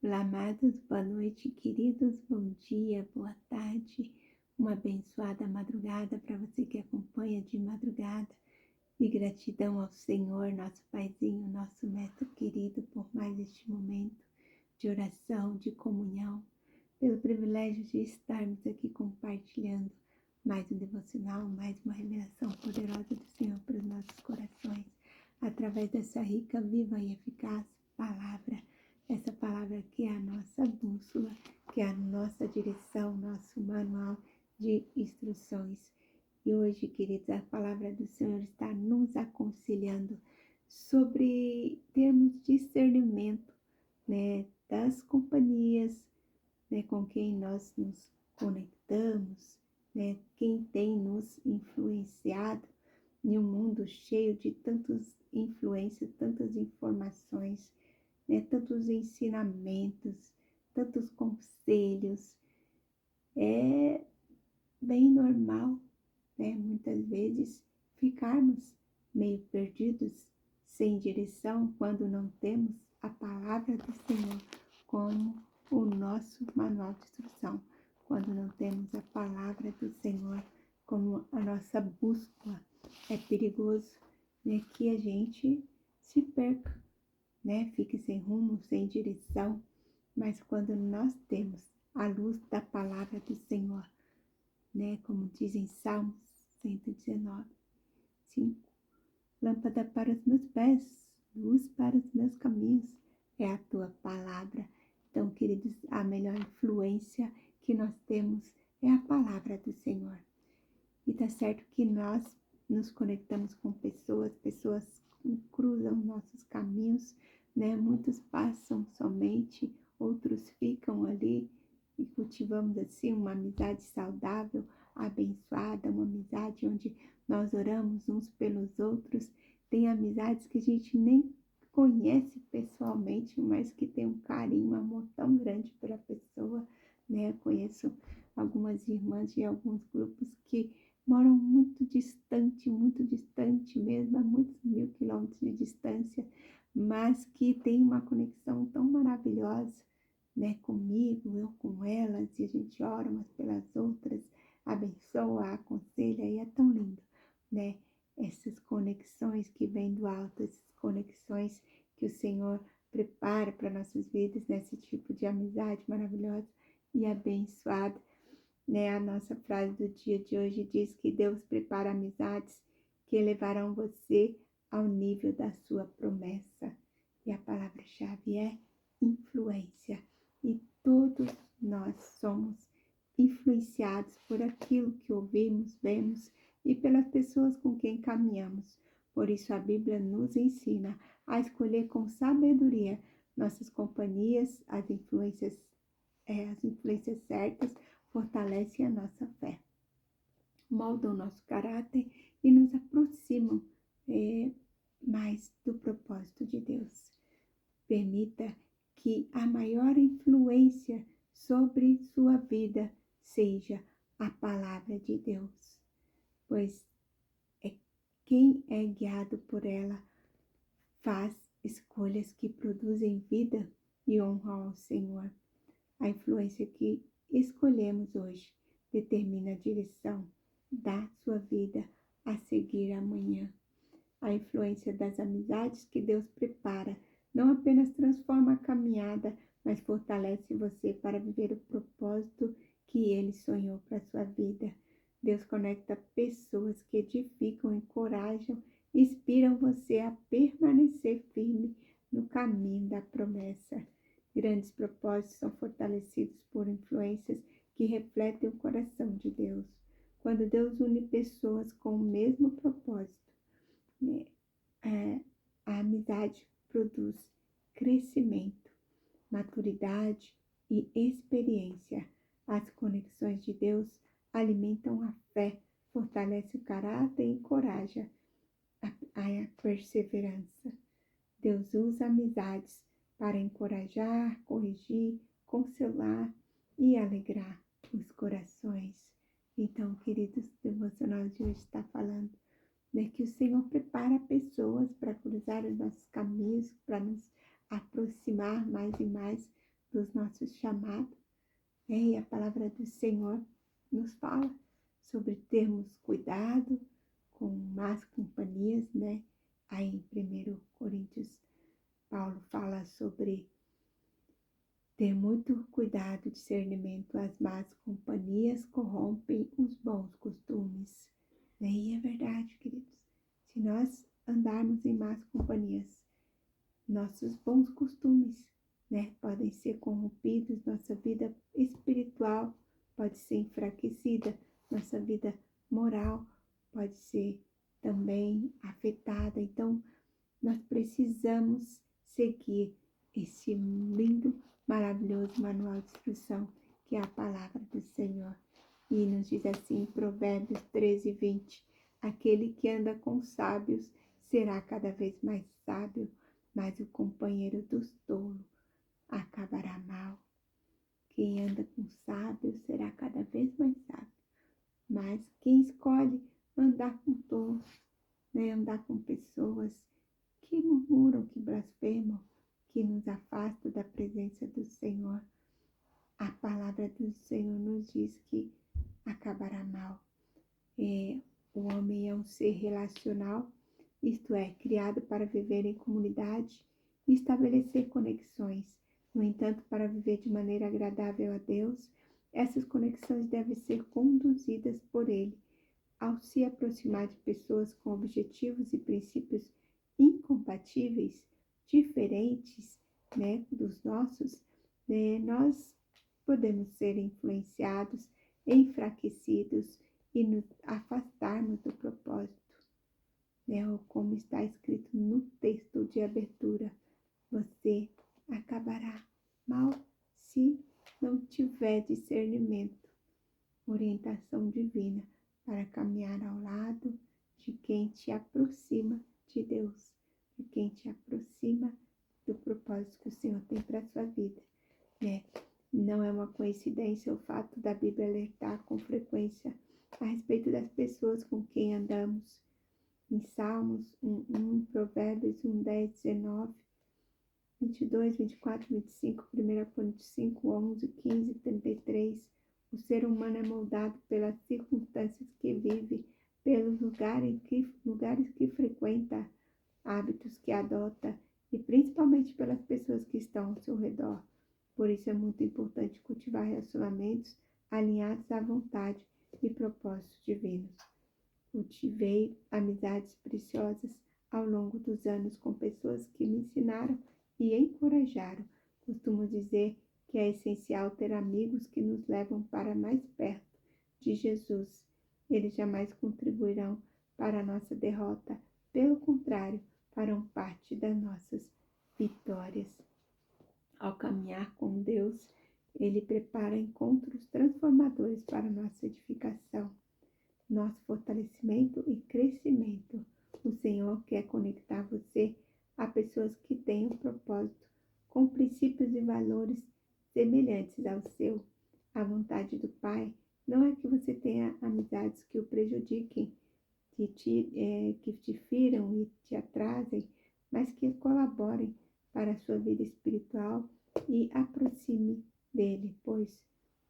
Olá, amados, boa noite, queridos, bom dia, boa tarde, uma abençoada madrugada para você que acompanha de madrugada e gratidão ao Senhor, nosso Paizinho, nosso Mestre querido, por mais este momento de oração, de comunhão, pelo privilégio de estarmos aqui compartilhando mais um devocional, mais uma revelação poderosa do Senhor para os nossos corações, através dessa rica, viva e eficaz palavra. Essa palavra que é a nossa bússola, que é a nossa direção, nosso manual de instruções. E hoje, queridos, a palavra do Senhor está nos aconselhando sobre termos discernimento, né, das companhias, né, com quem nós nos conectamos, né, quem tem nos influenciado em um mundo cheio de tantas influências, tantas informações, né, tantos ensinamentos, tantos conselhos. É bem normal, né, muitas vezes ficarmos meio perdidos, sem direção, quando não temos a palavra do Senhor como o nosso manual de instrução, quando não temos a palavra do Senhor como a nossa bússola. É perigoso, né, que a gente se perca, né? Fique sem rumo, sem direção, mas quando nós temos a luz da palavra do Senhor, né? Como diz em Salmos 119, 5, lâmpada para os meus pés, luz para os meus caminhos, é a tua palavra. Então, queridos, a melhor influência que nós temos é a palavra do Senhor. E tá certo que nós nos conectamos com pessoas que cruzam nossos caminhos, né? Muitos passam somente, outros ficam ali e cultivamos assim uma amizade saudável, abençoada, uma amizade onde nós oramos uns pelos outros. Tem amizades que a gente nem conhece pessoalmente, mas que tem um carinho, um amor tão grande pela pessoa, né? Eu conheço algumas irmãs de alguns grupos que moram muito distante mesmo, a muitos 1000 quilômetros de distância, mas que tem uma conexão tão maravilhosa, né, comigo, eu com elas, e a gente ora umas pelas outras, abençoa, aconselha, e é tão lindo, né, essas conexões que vêm do alto, essas conexões que o Senhor prepara para nossas vidas, nesse tipo de amizade maravilhosa e abençoada. Né? A nossa frase do dia de hoje diz que Deus prepara amizades que levarão você ao nível da sua promessa. E a palavra-chave é influência. E todos nós somos influenciados por aquilo que ouvimos, vemos e pelas pessoas com quem caminhamos. Por isso a Bíblia nos ensina a escolher com sabedoria nossas companhias, as influências certas, fortalecem a nossa fé, moldam o nosso caráter e nos aproximam mais do propósito de Deus. Permita que a maior influência sobre sua vida seja a palavra de Deus, pois quem é guiado por ela faz escolhas que produzem vida e honra ao Senhor. A influência que escolhemos hoje determina a direção da sua vida a seguir amanhã. A influência das amizades que Deus prepara não apenas transforma a caminhada, mas fortalece você para viver o propósito que Ele sonhou para a sua vida. Deus conecta pessoas que edificam, encorajam, inspiram você a permanecer firme no caminho da promessa. Grandes propósitos são fortalecidos por influências que refletem o coração de Deus. Quando Deus une pessoas com o mesmo propósito, né, a amizade produz crescimento, maturidade e experiência. As conexões de Deus alimentam a fé, fortalecem o caráter e encorajam a perseverança. Deus usa amizades para encorajar, corrigir, consolar e alegrar os corações. Então, queridos, o devocional de hoje está falando, né, que o Senhor prepara pessoas para cruzar os nossos caminhos, para nos aproximar mais e mais dos nossos chamados, né? E a palavra do Senhor nos fala sobre termos cuidado com más companhias, né? Aí em 1 Coríntios, Paulo fala sobre ter muito cuidado, discernimento, as más companhias corrompem os bons costumes. E é verdade, queridos. Se nós andarmos em más companhias, nossos bons costumes, né, podem ser corrompidos, nossa vida espiritual pode ser enfraquecida, nossa vida moral pode ser também afetada. Então, nós precisamos seguir esse lindo, maravilhoso manual de instrução que é a palavra do Senhor. E nos diz assim em Provérbios 13:20, aquele que anda com sábios será cada vez mais sábio, mas o companheiro dos tolos acabará mal. Quem anda com sábios será cada vez mais sábio, mas quem escolhe andar com tolos, né, andar com pessoas que murmuram, que blasfemam, que nos afastam da presença do Senhor, a palavra do Senhor nos diz que acabará mal. O homem é um ser relacional, isto é, criado para viver em comunidade e estabelecer conexões. No entanto, para viver de maneira agradável a Deus, essas conexões devem ser conduzidas por Ele. Ao se aproximar de pessoas com objetivos e princípios incompatíveis, diferentes, né, dos nossos, né, nós podemos ser influenciados, enfraquecidos e nos afastarmos do propósito, né? Ou como está escrito no texto de abertura, você acabará mal se não tiver discernimento, orientação divina para caminhar ao lado de quem te aproxima de Deus, de quem te aproxima do propósito que o Senhor tem para a sua vida, né? Não é uma coincidência o fato da Bíblia alertar com frequência a respeito das pessoas com quem andamos. Em Salmos 1:1, Provérbios 1:10, 19, 22, 24, 25, 1 Coríntios 5:11, 15, 33. O ser humano é moldado pelas circunstâncias que vive, pelos lugares que frequenta, hábitos que adota e principalmente pelas pessoas que estão ao seu redor. Por isso é muito importante cultivar relacionamentos alinhados à vontade e propósitos divinos. Cultivei amizades preciosas ao longo dos anos com pessoas que me ensinaram e encorajaram. Costumo dizer que é essencial ter amigos que nos levam para mais perto de Jesus. Eles jamais contribuirão para a nossa derrota, pelo contrário, farão parte das nossas vitórias. Ao caminhar com Deus, Ele prepara encontros transformadores para nossa edificação, nosso fortalecimento e crescimento. O Senhor quer conectar você a pessoas que têm um propósito, com princípios e valores semelhantes ao seu. A vontade do Pai não é que você tenha amizades que o prejudiquem, que te firam e te atrasem, mas que colaborem para a sua vida espiritual e aproxime dele, pois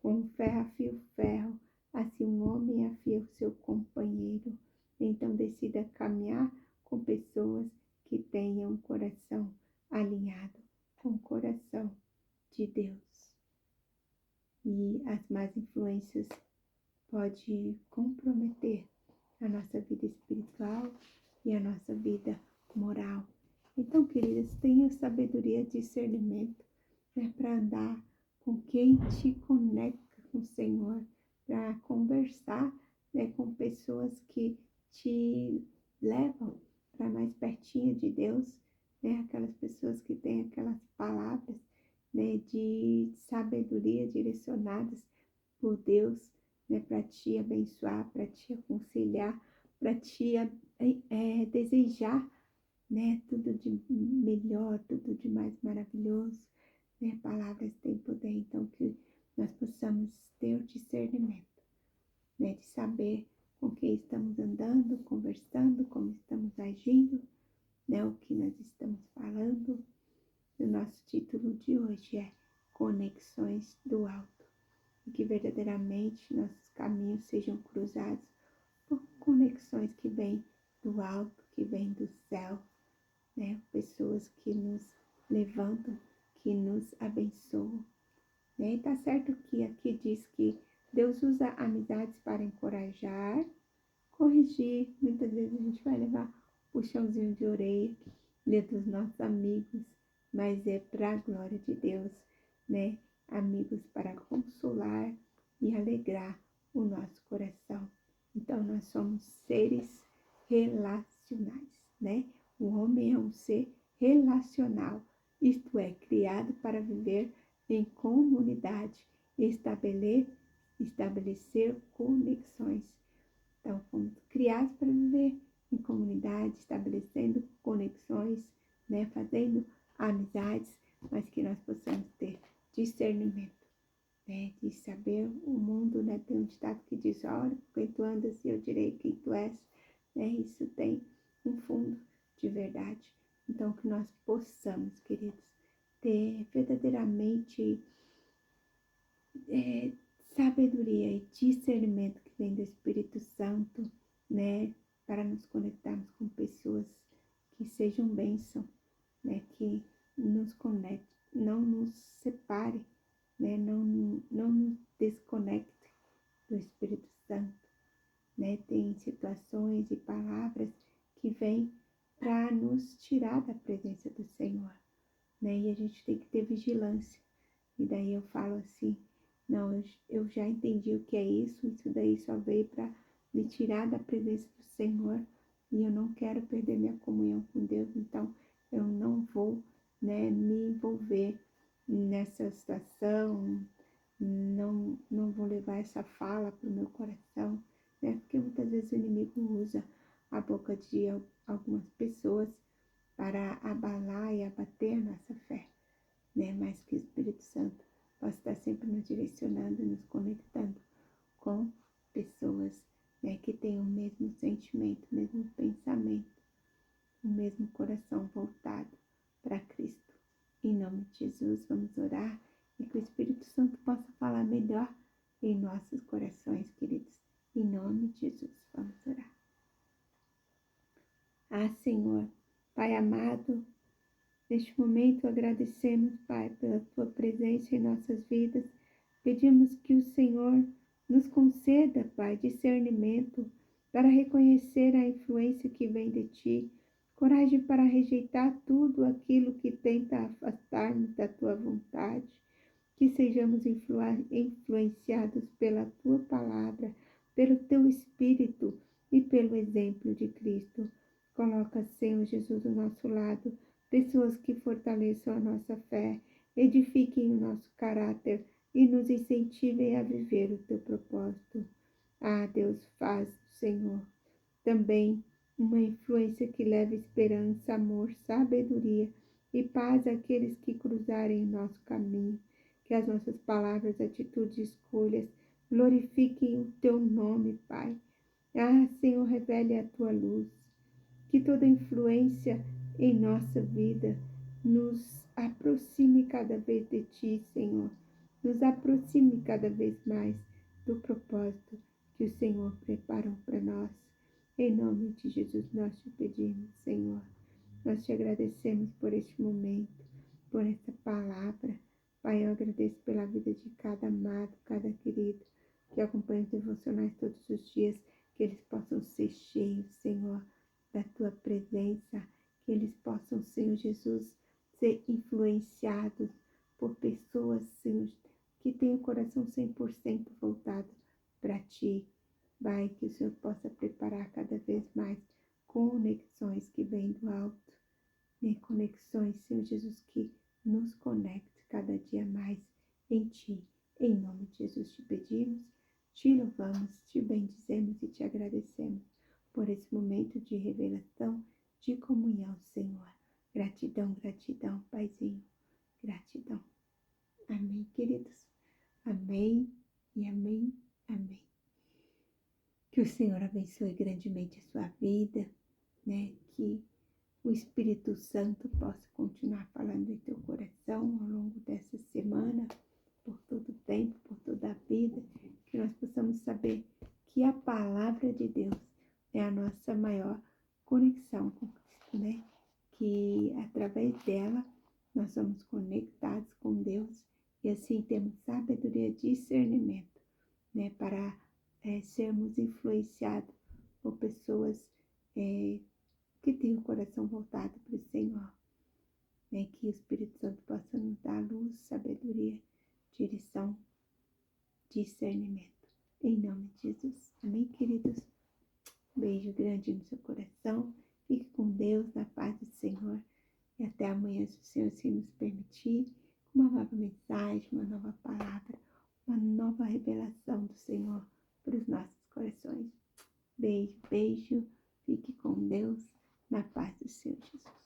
com ferro afia o ferro, assim um homem afia o seu companheiro. Então decida caminhar com pessoas que tenham um coração alinhado com o coração de Deus. E as más influências podem comprometer a nossa vida espiritual e a nossa vida moral. Então, queridas, tenha sabedoria e discernimento, né, para andar com quem te conecta com o Senhor, para conversar, né, com pessoas que te levam para mais pertinho de Deus, né, aquelas pessoas que têm aquelas palavras, né, de sabedoria direcionadas por Deus, né, para te abençoar, para te aconselhar, para te desejar, né, tudo de melhor, tudo de mais maravilhoso, né? Palavras têm poder, então que nós possamos ter o discernimento, né, de saber com quem estamos andando, conversando, como estamos agindo, né, o que nós estamos falando. O nosso título de hoje é conexões do alto. E que verdadeiramente nossos caminhos sejam cruzados por conexões que vêm do alto, que vêm do céu, né? Pessoas que nos levantam, que nos abençoam. Né? E tá certo que aqui diz que Deus usa amizades para encorajar, corrigir. Muitas vezes a gente vai levar puxãozinho de orelha dos nossos amigos, mas é para a glória de Deus, né? Amigos para consolar e alegrar o nosso coração. Então, nós somos seres relacionais, né? O homem é um ser relacional, isto é, criado para viver em comunidade e estabelecer conexões. Então, fomos criados para viver em comunidade, estabelecendo conexões, né? Fazendo amizades, mas que nós possamos ter discernimento, né? De saber o mundo, né? Tem um ditado que diz, olha, quem tu andas e eu direi quem tu és, né? Isso tem um fundo de verdade. Então, que nós possamos, queridos, ter verdadeiramente sabedoria e discernimento que vem do Espírito Santo, né? Para nos conectarmos com pessoas que sejam bênção, né? Que nos conecte, não nos separe, né? Não nos desconecte do Espírito Santo, né? Tem situações e palavras que vêm para nos tirar da presença do Senhor, né? E a gente tem que ter vigilância. E daí eu falo assim, não, eu já entendi o que é isso daí só veio para me tirar da presença do Senhor e eu não quero perder minha comunhão com Deus, então eu não vou, né, me envolver nessa situação, não vou levar essa fala para o meu coração, né, porque muitas vezes o inimigo usa a boca de algumas pessoas para abalar e abater a nossa fé, né, mas que o Espírito Santo possa estar sempre nos direcionando, nos conectando com pessoas, né, que têm o mesmo sentimento, o mesmo pensamento, o mesmo coração voltado para Cristo. Em nome de Jesus, vamos orar e que o Espírito Santo possa falar melhor em nossos corações, queridos. Em nome de Jesus, vamos orar. Ah, Senhor, Pai amado, neste momento agradecemos, Pai, pela Tua presença em nossas vidas. Pedimos que o Senhor nos conceda, Pai, discernimento para reconhecer a influência que vem de Ti, coragem para rejeitar tudo aquilo que tenta afastar-nos da Tua vontade, que sejamos influenciados pela Tua palavra, pelo Teu Espírito e pelo exemplo de Cristo. Coloca, Senhor Jesus, do nosso lado, pessoas que fortaleçam a nossa fé, edifiquem o nosso caráter e nos incentivem a viver o Teu propósito. Ah, Deus, faz, Senhor, também uma influência que leve esperança, amor, sabedoria e paz àqueles que cruzarem o nosso caminho. Que as nossas palavras, atitudes e escolhas glorifiquem o Teu nome, Pai. Ah, Senhor, revele a Tua luz. Que toda influência em nossa vida nos aproxime cada vez de Ti, Senhor. Nos aproxime cada vez mais do propósito que o Senhor preparou para nós. Em nome de Jesus nós te pedimos, Senhor. Nós te agradecemos por este momento, por essa palavra. Pai, eu agradeço pela vida de cada amado, cada querido que acompanha os devocionais todos os dias, que eles possam ser cheios, Senhor, da Tua presença, que eles possam, Senhor Jesus, ser influenciados por pessoas, Senhor, que têm o coração 100% voltado para Ti. Pai, que o Senhor possa preparar cada vez mais conexões que vêm do alto, né? Conexões, Senhor Jesus, que nos conecte cada dia mais em Ti. Em nome de Jesus te pedimos, te louvamos, te bendizemos e te agradecemos por esse momento de revelação, de comunhão, Senhor. Gratidão, gratidão, Paizinho. Gratidão. Amém, queridos. Amém e amém, amém. Que o Senhor abençoe grandemente a sua vida, né? Que o Espírito Santo possa continuar falando em teu coração ao longo dessa semana, por todo o tempo, por toda a vida, que nós possamos saber que a palavra de Deus é a nossa maior conexão com Cristo, né? Que através dela nós somos conectados com Deus e assim temos sabedoria e discernimento, né? Para sermos influenciados por pessoas que têm o coração voltado para o Senhor, né? Que o Espírito Santo possa nos dar luz, sabedoria, direção, discernimento. Em nome de Jesus. Amém, queridos? Beijo grande no seu coração. Fique com Deus, na paz do Senhor. E até amanhã, se o Senhor assim nos permitir, uma nova mensagem, uma nova palavra, uma nova revelação do Senhor para os nossos corações. Beijo, beijo. Fique com Deus, na paz do Senhor Jesus.